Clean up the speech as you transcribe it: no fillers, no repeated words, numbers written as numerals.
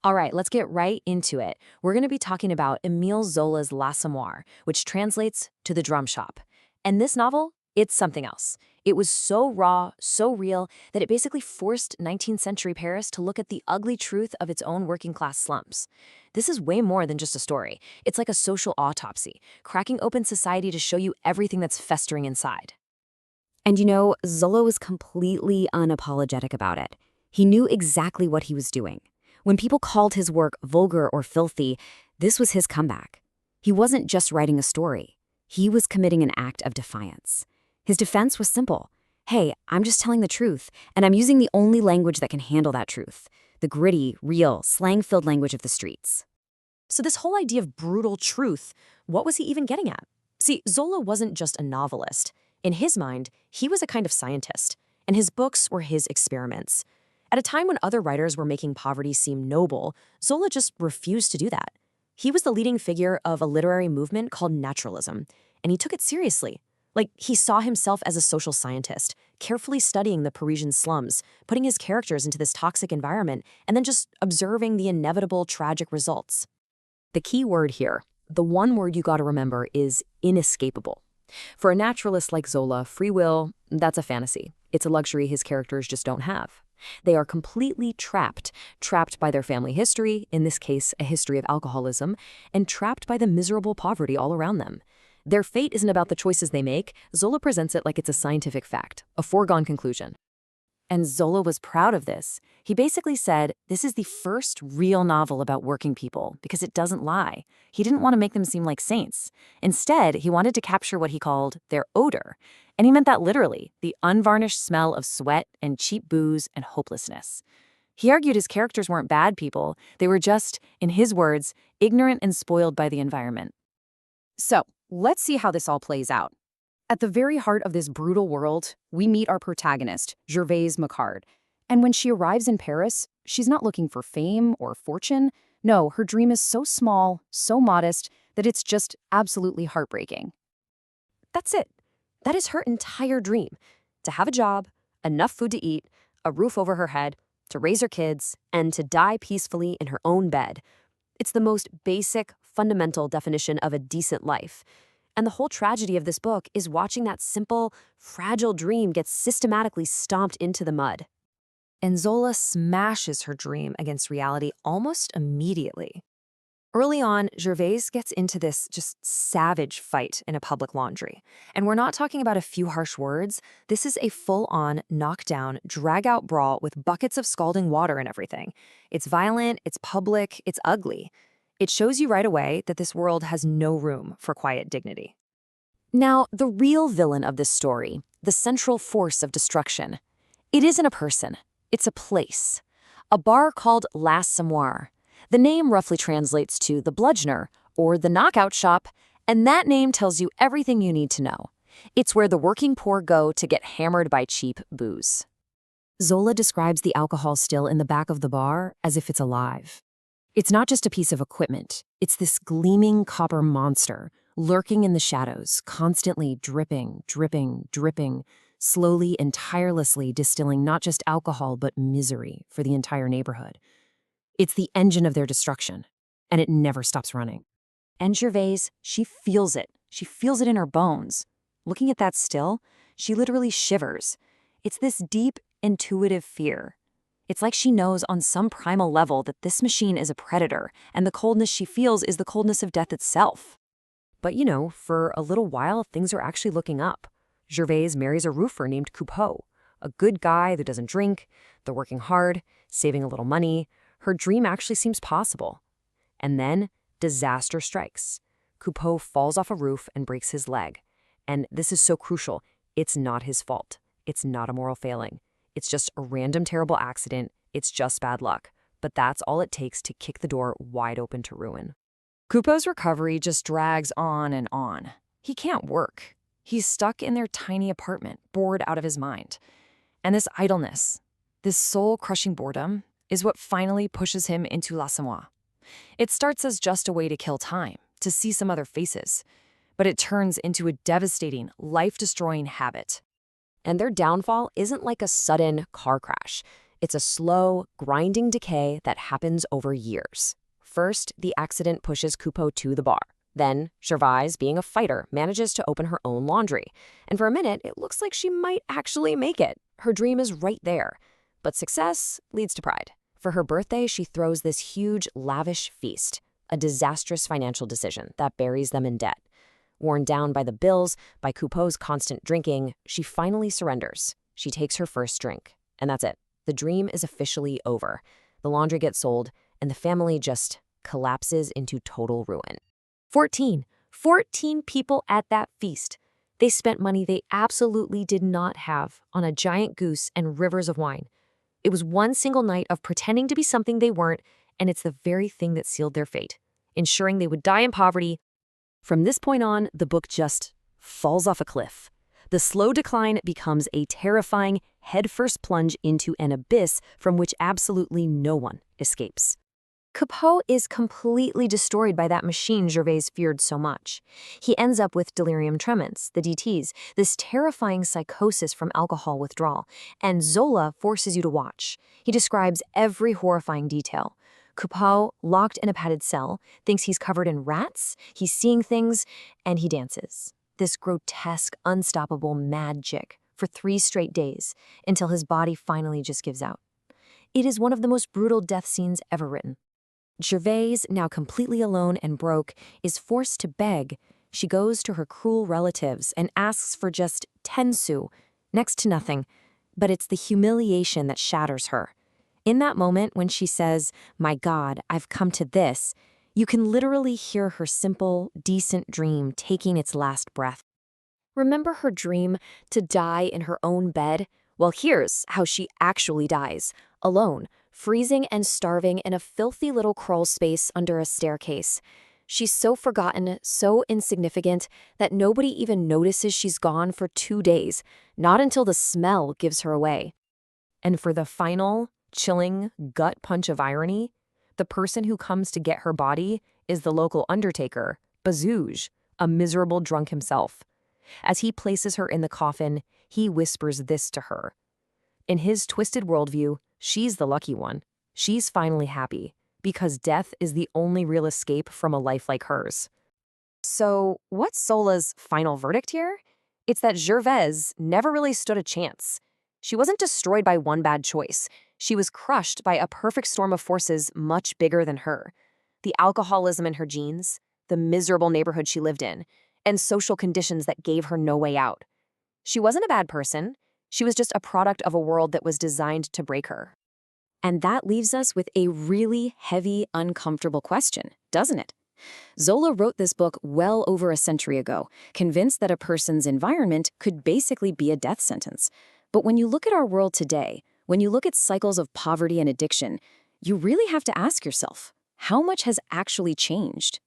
All right, let's get right into it. We're going to be talking about Émile Zola's L'Assommoir, which translates to the drum shop. And this novel, it's something else. It was so raw, so real, that it basically forced 19th century Paris to look at the ugly truth of its own working class slums. This is way more than just a story. It's like a social autopsy, cracking open society to show you everything that's festering inside. And you know, Zola was completely unapologetic about it. He knew exactly what he was doing. When people called his work vulgar or filthy, this was his comeback. He wasn't just writing a story. He was committing an act of defiance. His defense was simple. Hey, I'm just telling the truth, and I'm using the only language that can handle that truth. The gritty, real, slang-filled language of the streets. So this whole idea of brutal truth, what was he even getting at? See, Zola wasn't just a novelist. In his mind, he was a kind of scientist, and his books were his experiments. At a time when other writers were making poverty seem noble, Zola just refused to do that. He was the leading figure of a literary movement called naturalism, and he took it seriously. Like, he saw himself as a social scientist, carefully studying the Parisian slums, putting his characters into this toxic environment, and then just observing the inevitable tragic results. The key word here, the one word you gotta remember, is inescapable. For a naturalist like Zola, free will, that's a fantasy. It's a luxury his characters just don't have. They are completely trapped by their family history, in this case, a history of alcoholism, and trapped by the miserable poverty all around them. Their fate isn't about the choices they make. Zola presents it like it's a scientific fact, a foregone conclusion. And Zola was proud of this. He basically said, this is the first real novel about working people because it doesn't lie. He didn't want to make them seem like saints. Instead, he wanted to capture what he called their odor. And he meant that literally, the unvarnished smell of sweat and cheap booze and hopelessness. He argued his characters weren't bad people. They were just, in his words, ignorant and spoiled by the environment. So, let's see how this all plays out. At the very heart of this brutal world, we meet our protagonist, Gervaise. And when she arrives in Paris, she's not looking for fame or fortune. No, her dream is so small, so modest, that it's just absolutely heartbreaking. That's it. That is her entire dream. To have a job, enough food to eat, a roof over her head, to raise her kids, and to die peacefully in her own bed. It's the most basic, fundamental definition of a decent life. And the whole tragedy of this book is watching that simple, fragile dream get systematically stomped into the mud. And Zola smashes her dream against reality almost immediately. Early on, Gervaise gets into this just savage fight in a public laundry. And we're not talking about a few harsh words. This is a full-on, knockdown, drag-out brawl with buckets of scalding water and everything. It's violent, it's public, it's ugly. It shows you right away that this world has no room for quiet dignity. Now, the real villain of this story, the central force of destruction, it isn't a person, it's a place. A bar called L'Assommoir. The name roughly translates to the bludgeoner or the knockout shop, and that name tells you everything you need to know. It's where the working poor go to get hammered by cheap booze. Zola describes the alcohol still in the back of the bar as if it's alive. It's not just a piece of equipment. It's this gleaming copper monster, lurking in the shadows, constantly dripping, dripping, dripping, slowly and tirelessly distilling not just alcohol but misery for the entire neighborhood. It's the engine of their destruction, and it never stops running. And Gervaise, she feels it. She feels it in her bones. Looking at that still, she literally shivers. It's this deep, intuitive fear. It's like she knows on some primal level that this machine is a predator, and the coldness she feels is the coldness of death itself. But you know, for a little while, things are actually looking up. Gervaise marries a roofer named Coupeau, a good guy that doesn't drink, they're working hard, saving a little money. Her dream actually seems possible. And then, disaster strikes. Coupeau falls off a roof and breaks his leg. And this is so crucial, it's not his fault. It's not a moral failing. It's just a random terrible accident. It's just bad luck. But that's all it takes to kick the door wide open to ruin. Coupeau's recovery just drags on and on. He can't work. He's stuck in their tiny apartment, bored out of his mind. And this idleness, this soul-crushing boredom, is what finally pushes him into L'Assommoir. It starts as just a way to kill time, to see some other faces. But it turns into a devastating, life-destroying habit. And their downfall isn't like a sudden car crash. It's a slow, grinding decay that happens over years. First, the accident pushes Coupeau to the bar. Then, Gervaise, being a fighter, manages to open her own laundry. And for a minute, it looks like she might actually make it. Her dream is right there. But success leads to pride. For her birthday, she throws this huge, lavish feast, a disastrous financial decision that buries them in debt. Worn down by the bills, by Coupeau's constant drinking, she finally surrenders. She takes her first drink. And that's it. The dream is officially over. The laundry gets sold, and the family just collapses into total ruin. 14 people at that feast. They spent money they absolutely did not have on a giant goose and rivers of wine. It was one single night of pretending to be something they weren't, and it's the very thing that sealed their fate, ensuring they would die in poverty. From this point on, the book just falls off a cliff. The slow decline becomes a terrifying, headfirst plunge into an abyss from which absolutely no one escapes. Coupeau is completely destroyed by that machine Gervaise feared so much. He ends up with delirium tremens, the DTs, this terrifying psychosis from alcohol withdrawal, and Zola forces you to watch. He describes every horrifying detail. Coupeau, locked in a padded cell, thinks he's covered in rats, he's seeing things, and he dances. This grotesque, unstoppable magic for 3 straight days, until his body finally just gives out. It is one of the most brutal death scenes ever written. Gervaise, now completely alone and broke, is forced to beg. She goes to her cruel relatives and asks for just 10 sous, next to nothing. But it's the humiliation that shatters her. In that moment when she says, "My God, I've come to this," you can literally hear her simple, decent dream taking its last breath. Remember her dream to die in her own bed? Well, here's how she actually dies, alone, freezing and starving in a filthy little crawl space under a staircase. She's so forgotten, so insignificant, that nobody even notices she's gone for 2 days, not until the smell gives her away. And for the final, chilling gut punch of irony, the person who comes to get her body is the local undertaker, Bazouge, a miserable drunk himself. As he places her in the coffin, he whispers this to her. In his twisted worldview, she's the lucky one. She's finally happy, because death is the only real escape from a life like hers. So, what's Zola's final verdict here? It's that Gervaise never really stood a chance. She wasn't destroyed by one bad choice. She was crushed by a perfect storm of forces much bigger than her. The alcoholism in her genes, the miserable neighborhood she lived in, and social conditions that gave her no way out. She wasn't a bad person. She was just a product of a world that was designed to break her. And that leaves us with a really heavy, uncomfortable question, doesn't it? Zola wrote this book well over a century ago, convinced that a person's environment could basically be a death sentence. But when you look at our world today, when you look at cycles of poverty and addiction, you really have to ask yourself, how much has actually changed?